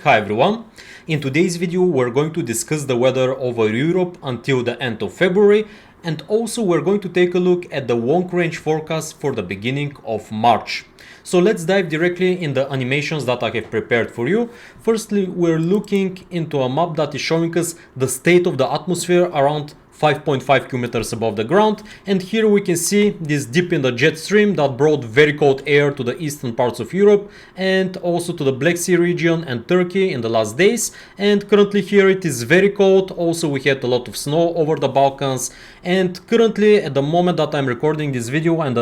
Hi everyone, in today's video we're going to discuss the weather over Europe until the end of February, and also we're going to take a look at the long range forecast for the beginning of March. So let's dive directly in the animations that I have prepared for you. Firstly, we're looking into a map that is showing us the state of the atmosphere around 5.5 kilometers above the ground, and here we can see this dip in the jet stream that brought very cold air to the eastern parts of Europe and also to the Black Sea region and Turkey in the last days. And currently here it is very cold. Also we had a lot of snow over the Balkans, and currently at the moment that I'm recording this video and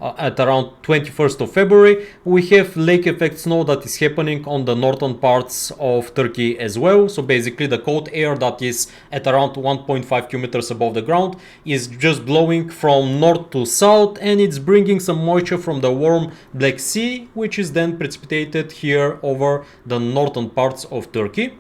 at around 21st of February we have lake effect snow that is happening on the northern parts of Turkey as well. So basically the cold air that is at around 1.5 kilometers above the ground is just blowing from north to south, and it's bringing some moisture from the warm Black Sea, which is then precipitated here over the northern parts of Turkey.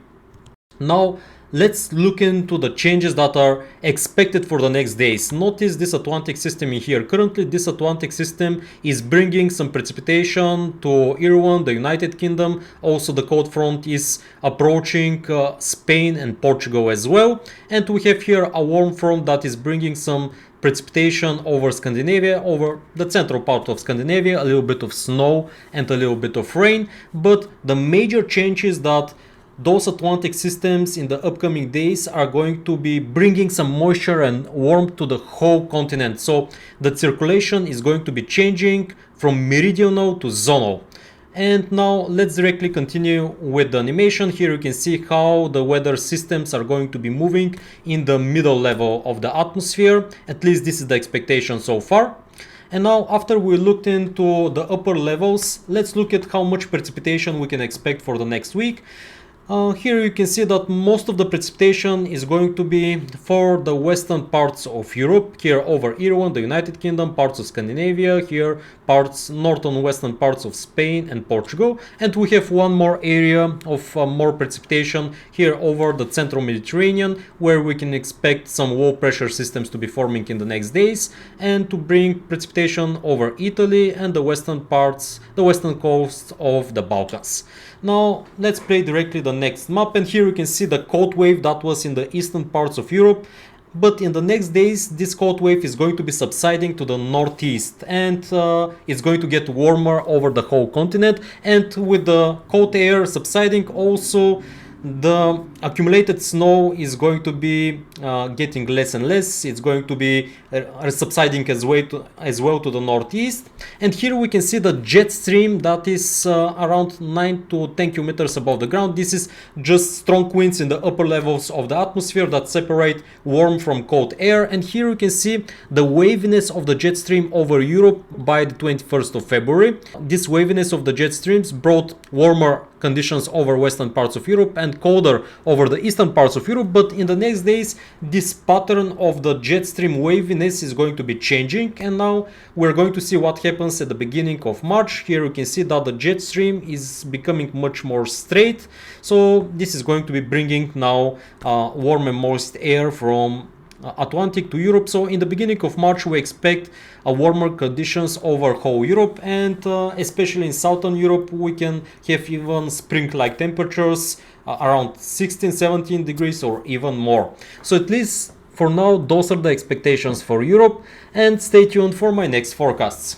Now let's look into the changes that are expected for the next days. Notice this Atlantic system in here. Currently this Atlantic system is bringing some precipitation to Ireland, the United Kingdom. Also the cold front is approaching Spain and Portugal as well. And we have here a warm front that is bringing some precipitation over Scandinavia, over the central part of Scandinavia, a little bit of snow and a little bit of rain. But the major change is that those Atlantic systems in the upcoming days are going to be bringing some moisture and warmth to the whole continent. So the circulation is going to be changing from meridional to zonal. And now let's directly continue with the animation. Here you can see how the weather systems are going to be moving in the middle level of the atmosphere. At least this is the expectation so far. And now after we looked into the upper levels, let's look at how much precipitation we can expect for the next week. Here you can see that most of the precipitation is going to be for the western parts of Europe, here over Ireland, the United Kingdom, parts of Scandinavia, here parts, northern western parts of Spain and Portugal. And we have one more area of more precipitation here over the central Mediterranean, where we can expect some low pressure systems to be forming in the next days and to bring precipitation over Italy and the western parts, the western coast of the Balkans. Now let's play directly the next map, and here you can see the cold wave that was in the eastern parts of Europe. But in the next days this cold wave is going to be subsiding to the northeast, and it's going to get warmer over the whole continent. And with the cold air subsiding, also the accumulated snow is going to be getting less and less. It's going to be subsiding as well to the northeast. And here we can see the jet stream that is around 9 to 10 kilometers above the ground. This is just strong winds in the upper levels of the atmosphere that separate warm from cold air. And here you can see the waviness of the jet stream over Europe by the 21st of February. This waviness of the jet streams brought warmer conditions over western parts of Europe and colder over the eastern parts of Europe. But in the next days this pattern of the jet stream waviness is going to be changing, and now we're going to see what happens at the beginning of March. Here you can see that the jet stream is becoming much more straight, so this is going to be bringing now warm and moist air from Atlantic to Europe. So in the beginning of March we expect warmer conditions over whole Europe, and especially in southern Europe we can have even spring-like temperatures around 16-17 degrees or even more. So at least for now those are the expectations for Europe, and stay tuned for my next forecasts.